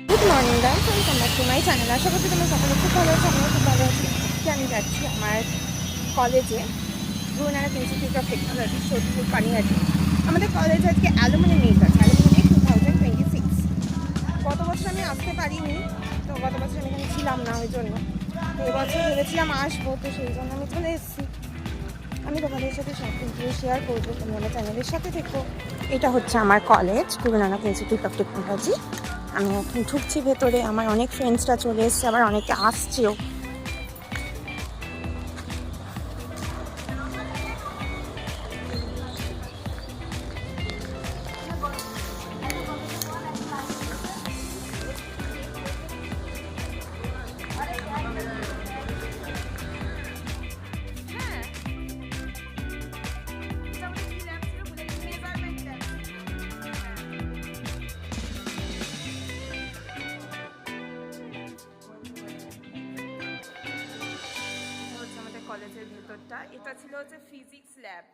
Good morning guys, welcome back to my channel. আশা করছি তোমরা সকলে খুব ভালো আছো, আমিও খুব ভালো আছি। আজকে আমি যাচ্ছি আমার কলেজে, Guru Nanak institute of technology, Sodepur, Panihati. আমাদের কলেজে আজকে অ্যালুমিনি মিট আছে, অ্যালুমিনি মিট 2026। গত বছর আমি আসতে পারিনি, তো গত বছর আমি এখানে ছিলাম না, ওই জন্য। তো এবছর ভেবেছিলাম আসবো, তো সেই জন্য আমি চলে এসেছি। আমি তোমাদের সাথে সব ভিডিও শেয়ার করবো, তুমি আমার চ্যানেলের সাথে দেখো। এটা হচ্ছে আমার college, Guru Nanak institute of technology. আমি এখন ঢুকছি ভেতরে, আমার অনেক ফ্রেন্ডসরা চলে এসছে, আবার অনেকে আসছেও। কলেজের ভেতরটা এটা ছিল হচ্ছে ফিজিক্স ল্যাব।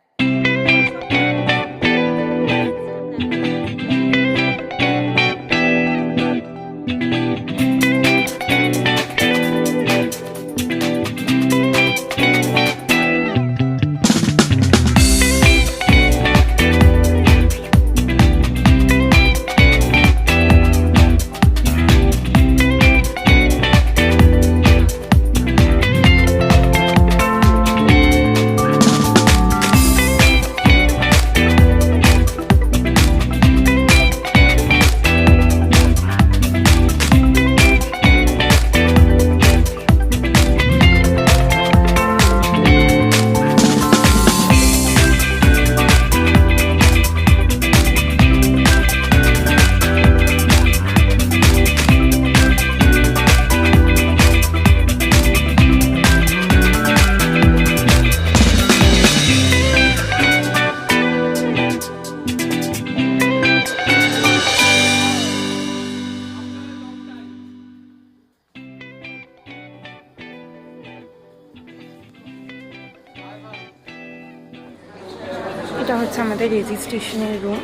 এটা হচ্ছে আমাদের রেজিস্ট্রেশনের রুম।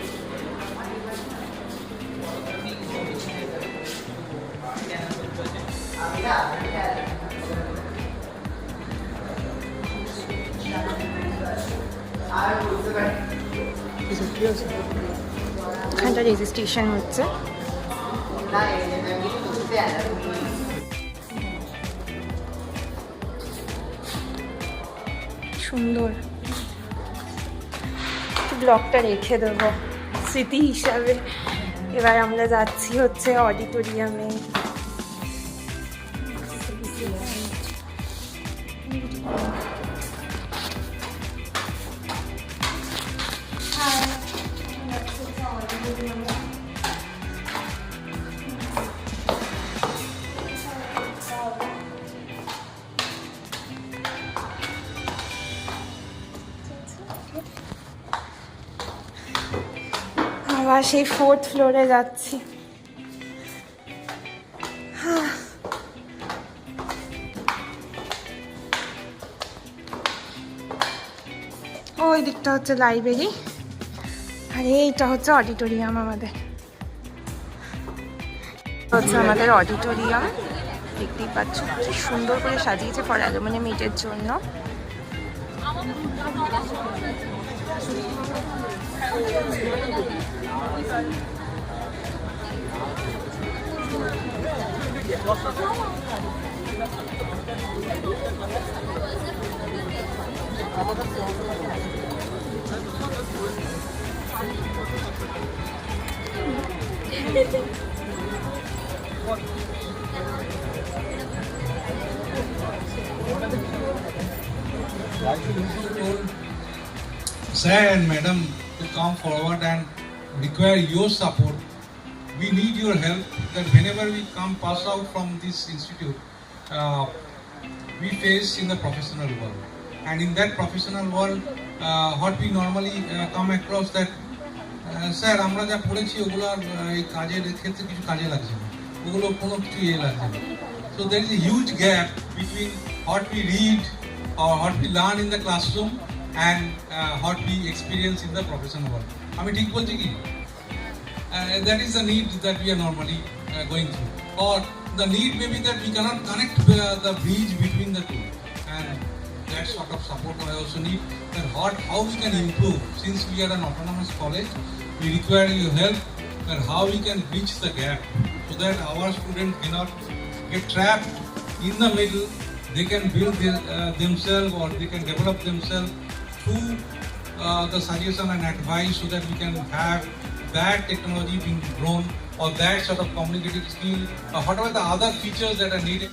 এখানটা রেজিস্ট্রেশন হচ্ছে। সুন্দর, ব্লগটা রেখে দেবো স্মৃতি হিসাবে। এবার আমরা যাচ্ছি হচ্ছে অডিটোরিয়ামে। আবার সেই 4th ফ্লোরে যাচ্ছি। ওই দিকটা হচ্ছে লাইব্রেরি, আর এইটা হচ্ছে অডিটোরিয়াম। আমাদের হচ্ছে আমাদের অডিটোরিয়াম, দেখতেই পাচ্ছ কি সুন্দর করে সাজিয়েছে ফর অ্যালুমিনি মিটের জন্য। Sir and madam to come forward and require your support. We need your help that whenever we come pass out from this institute, we face in the professional world. And in that professional world, what we normally come across that, sir আমরা যা পড়েছি ওগুলো আর এই কাজের ক্ষেত্রে কিছু কাজে লাগছে না, ওগুলো কোনো কিছু লাগছে না। So there is a huge gap between what we read or what we learn in the classroom and what we experience in the professional world. আমি ঠিক বলছি কি? That is the need that we are normally going through. Or the need may be that we cannot connect the bridge between the two. And that sort of support I also need. And how we can improve. Since we are an autonomous college, we require your help and how we can bridge the gap so that our students cannot get trapped in the middle. They can build themselves or they can develop themselves through the suggestion and advice so that we can have that technology being grown or that sort of communicative skill or whatever the other features that are needed.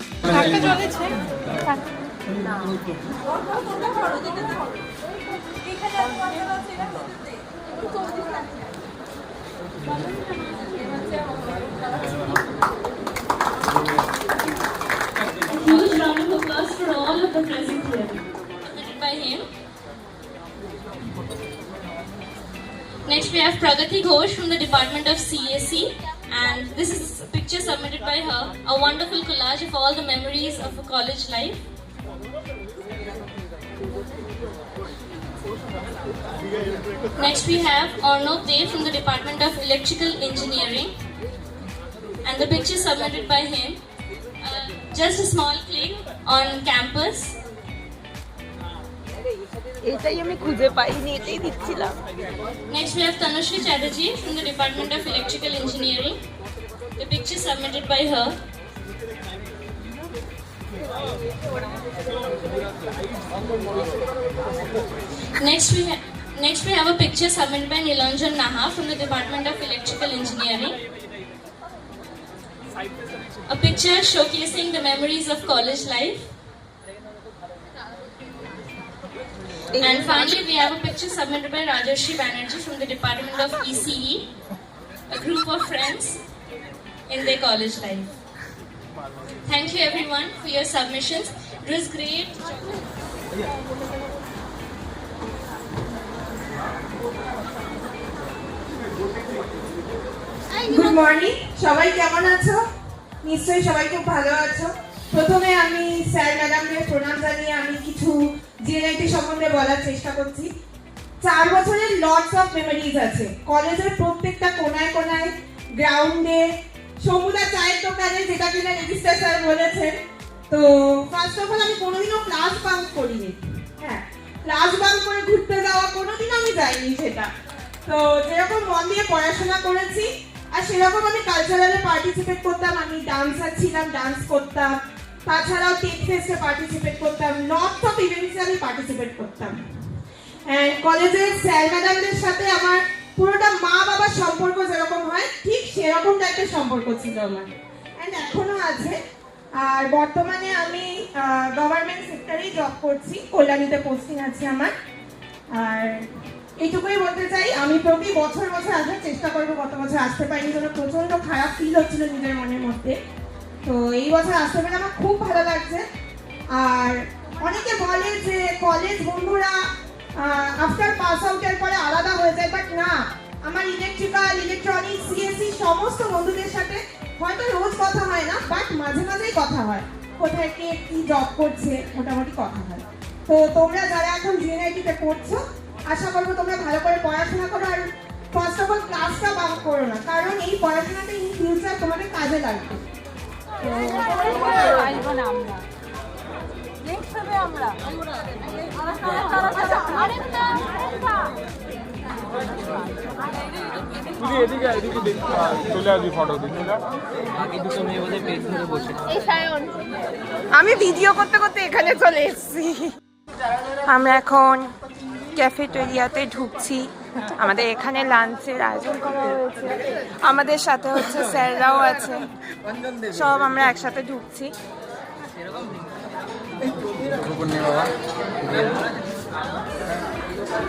Huge round of applause for all of the present here. Submitted by him. Next we have Pragati Ghosh from the Department of CSE, and this is a picture submitted by her, a wonderful collage of all the memories of a college life. Next we have Arnav Dev from the Department of Electrical Engineering, and the picture submitted by him. Just a small click on campus. এটাই আমি খুঁজে পাইনি, এটাই দিচ্ছিলাম। Next we have Tanushri Chatterjee from the Department of Electrical Engineering. The picture submitted by her. Next we have a picture submitted by Nilanjan Naha from the Department of Electrical Engineering. A picture showcasing the memories of college life. And finally, we have a picture submitted by Rajarshi Banerjee from the Department of ECE, a group of friends in their college life. Thank you everyone for your submissions. It was great. Good morning, সবাই কেমন আছো? নিশ্চয়ই সবাই খুব ভালো আছো। প্রথমে আমি স্যার ম্যাডামদের প্রণাম জানিয়ে আমি কিছু জিএনআইটি সম্বন্ধে বলার চেষ্টা করছি। 4 বছরের লটস অফ মেমোরিজ আছে কলেজের প্রত্যেকটা কোনায় কোনায়, গ্রাউন্ডে, সমুদা চায়ের দোকানে, যেটা কিনা রেজিস্ট্রার স্যার বলেছেন। তো ফার্স্ট অফ অল আমি কোনোদিনও ক্লাস বাঙ্ক করিনি। হ্যাঁ, ক্লাস বাঙ্ক করে ঘুরতে যাওয়া কোনোদিন আমি যাইনি সেটা। তো যেরকম মন দিয়ে পড়াশোনা করেছি আর সেরকম আমি কালচারালে পার্টিসিপেট করতাম, আমি ডান্সার ছিলাম, ডান্স করতাম, তাছাড়াও টেক ফেস্টে পার্টিসিপেট করতাম, লটস অফ ইভেন্টসে আমি পার্টিসিপেট করতাম। অ্যান্ড কলেজের স্যার ম্যাডামদের সাথে আমার পুরোটা মা বাবার সম্পর্ক যেরকম হয় ঠিক সেরকম টাইপের সম্পর্ক ছিল আমার, অ্যান্ড এখনো আছে। আর বর্তমানে আমি গভর্নমেন্ট সেক্টরেই জব করছি, কল্যাণীতে পোস্টিং আছে আমার। আর এইটুকুই বলতে চাই, আমি প্রতি বছর আসার চেষ্টা করবো। গত বছর আসতে পারিনি জন্য প্রচন্ড খারাপ ফিল হচ্ছিল নিজের মনের মধ্যে। তো এই বছর আসতে পেরে আমার খুব ভালো লাগছে। আর অনেকে বলে যে কলেজ বন্ধুরা আফটার পাস আউটের পরে আলাদা হয়ে যায়, বাট না, আমার ইলেকট্রিক্যাল, ইলেকট্রনিক্স, সিএসসি সমস্ত বন্ধুদের সাথে হয়তো রোজ কথা হয় না, বাট মাঝে মাঝেই কথা হয়। কোথায় কে কি জব করছে মোটামুটি কথা হয়। তো তোমরা যারা এখন জিএনআইটিতে পড়ছো, আশা করবো তোমরা ভালো করে পড়াশোনা করো। আর ফার্স্ট অফ অল ক্লাসটা বাঙ্ক করো না, কারণ এই পড়াশোনাটা ইন ফিউচার তোমাদের কাজে লাগবে। আমি ভিডিও করতে করতে এখানে চলে এসেছি। আমরা এখন ক্যাফেটেরিয়াতে ঢুকছি। আমাদের এখানে লাঞ্চের আয়োজন করা হয়েছে, আমাদের সাথে হচ্ছে স্যাররাও আছে, সব আমরা একসাথে ঢুকছি।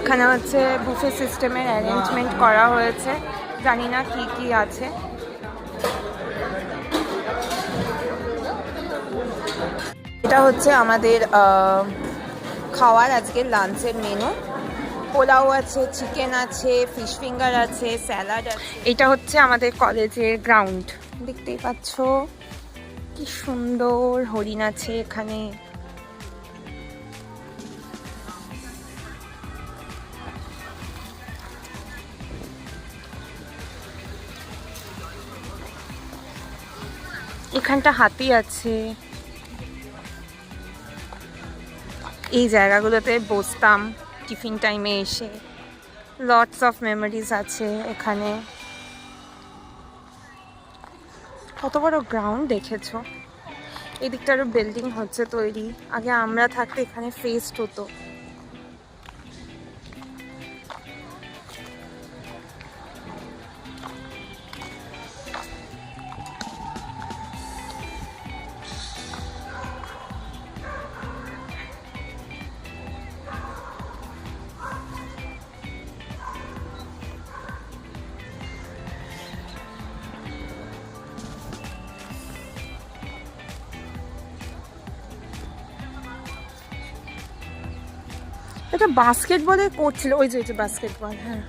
এখানে হচ্ছে বুফে সিস্টেমের অ্যারেঞ্জমেন্ট করা হয়েছে, জানি না কি কি আছে। এটা হচ্ছে আমাদের খাওয়ার আজকের লাঞ্চের মেনু। পোলাও আছে, চিকেন আছে, ফিশ ফিঙ্গার আছে, স্যালাড আছে। এটা হচ্ছে আমাদের কলেজের গ্রাউন্ড, দেখতেই পাচ্ছ কি সুন্দর হরিণ আছে এখানে। এখানটা হাতি আছে। এই জায়গাগুলোতে বসতাম টিফিন টাইমে এসে। লটস অফ মেমোরিজ আছে এখানে। কত বড় গ্রাউন্ড দেখেছো? এদিকটারও বিল্ডিং হচ্ছে তৈরি। আগে আমরা থাকতে এখানে ফেস্ট হতো। এটা বাস্কেটবলে করছিল, ওই যে বাস্কেটবল। হ্যাঁ,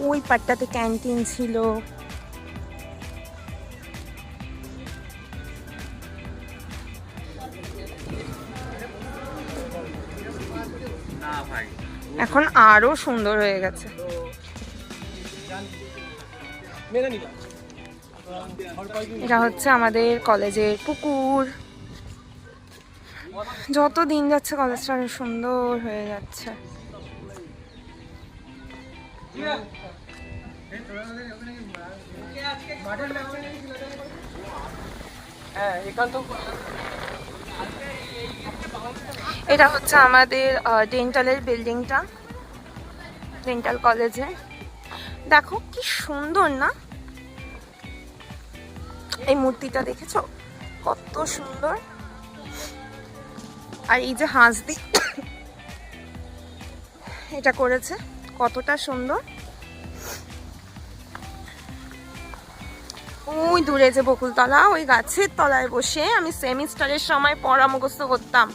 ওই পাটটাতে ক্যান্টিন ছিল। এখন আরো সুন্দর হয়ে গেছে। এটা হচ্ছে আমাদের কলেজের পুকুর। যত দিন যাচ্ছে কলেজটা আরো সুন্দর হয়ে যাচ্ছে। এটা হচ্ছে আমাদের ডেন্টালের বিল্ডিংটা, ডেন্টাল কলেজে। দেখো কি সুন্দর না? এই মূর্তিটা দেখেছো কত সুন্দর? আর এই যে হাঁসদি এটা করেছে, কতটা সুন্দর। ওই দূরে যে বকুলতলা, ওই গাছের তলায় বসে আমি সেমিস্টারের সময় পড়া মুখস্থ করতাম।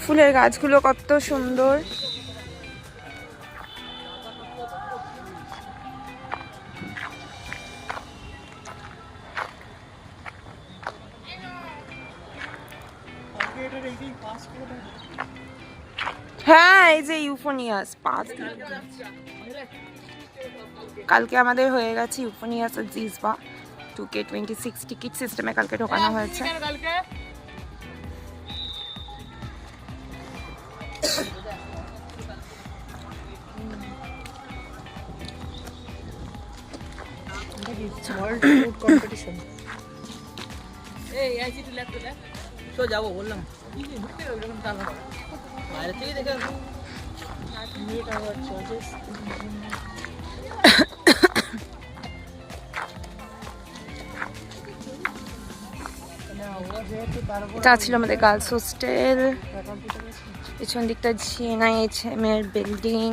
ফুলের গাছগুলো কত সুন্দর। হ্যাঁ, এই যে ইউফোনিয়াস পাস। কালকে আমাদের হয়ে গেছে ইউফোনিয়াস আর জিসবা 2K26 টিকিট সিস্টেমে কালকে ঢোকানো হয়েছে। যাবো বললাম বাইরে থেকে দেখে এটা ছিল আমাদের গার্লস হোস্টেল। পিছন দিকটা GNIHM এর বিল্ডিং,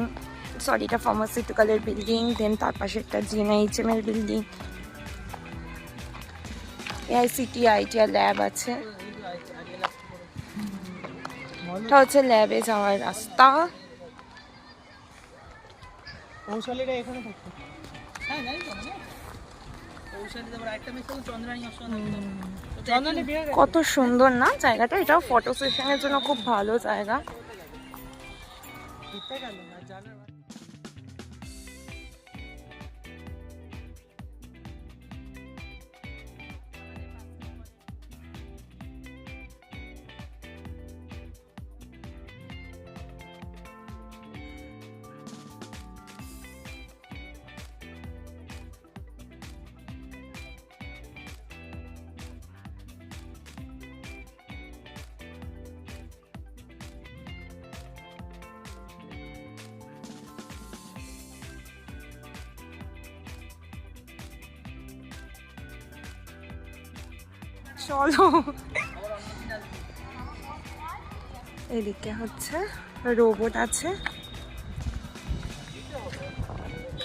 সরি এটা ফার্মাসিউটিক্যালের বিল্ডিং। দেন তার পাশে একটা GNIHM এর বিল্ডিং। AICT ITR ল্যাব আছে। এটা হচ্ছে ল্যাবে যাওয়ার রাস্তা। কৌশলীরা এখানে থাকতো। হ্যাঁ জানি তো মানে কৌশলী তারপর একটা মেয়ে ছিল চন্দ্রানী চন্দ্রানী বিয়ে কত সুন্দর না জায়গাটা? এটাও ফটো সেশনের জন্য খুব ভালো জায়গা। ঘুরতে গেল না জানার চলো। এদিকে হচ্ছে রোবট আছে,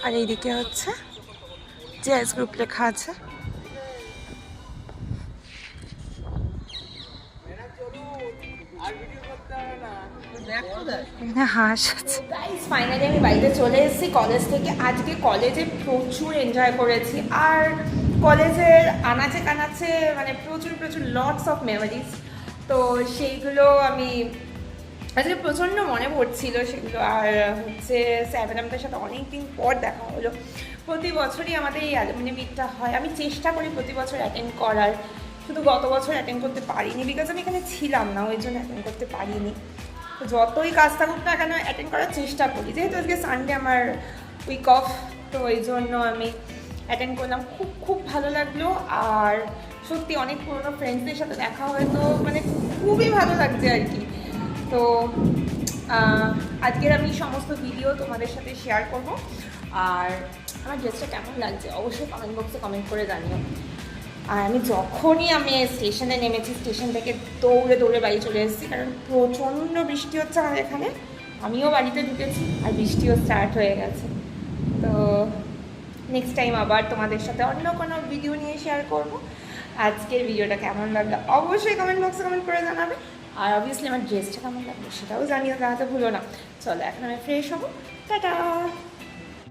আর এইদিকে হচ্ছে জেএস গ্রুপ লেখা আছে। হাঁস আছে। ফাইনালি আমি বাড়িতে চলে এসেছি কলেজ থেকে। আজকে কলেজে প্রচুর এনজয় করেছি। আর কলেজের আনাচে কানাচে মানে প্রচুর প্রচুর লটস অফ মেমোরিজ। তো সেইগুলো আমি আজকে প্রচণ্ড মনে পড়ছিল সেগুলো। আর হচ্ছে স্যার ম্যাডামদের সাথে অনেক দিন পর দেখা হলো। প্রতি বছরই আমাদের এই অ্যালুমিনি মিটটা হয়, আমি চেষ্টা করি প্রতি বছর অ্যাটেন্ড করার, শুধু গত বছর অ্যাটেন্ড করতে পারিনি বিকজ আমি এখানে ছিলাম না, ওই জন্য অ্যাটেন্ড করতে পারিনি। তো যতই কাজ থাকুক না কেন অ্যাটেন্ড করার চেষ্টা করি, যেহেতু আজকে সানডে আমার উইক অফ, তো ওই জন্য আমি অ্যাটেন্ড করলাম। খুব খুব ভালো লাগলো। আর সত্যি অনেক পুরোনো ফ্রেন্ডসদের সাথে দেখা হয়তো মানে খুবই ভালো লাগছে আর কি। তো আজকের আমি সমস্ত ভিডিও তোমাদের সাথে শেয়ার করব। আর আমার ড্রেসটা কেমন লাগছে অবশ্যই কমেন্ট বক্সে কমেন্ট করে জানিও। আর আমি স্টেশনে নেমেছি, স্টেশন থেকে দৌড়ে দৌড়ে বাড়ি চলে এসেছি, কারণ প্রচণ্ড বৃষ্টি হচ্ছে আমাদের এখানে। আমিও বাড়িতে ঢুকেছি আর বৃষ্টিও স্টার্ট হয়ে গেছে। তো নেক্সট টাইম আবার তোমাদের সাথে অন্য কোনো ভিডিও নিয়ে শেয়ার করব। আজকের ভিডিওটা কেমন লাগলো অবশ্যই কমেন্ট বক্সে কমেন্ট করে জানাবে। আর অবভিয়াসলি আমার ড্রেসটা কেমন লাগলো সেটাও জানাতে ভুলো না। চলো এখন আমি ফ্রেশ হবো, টাটা।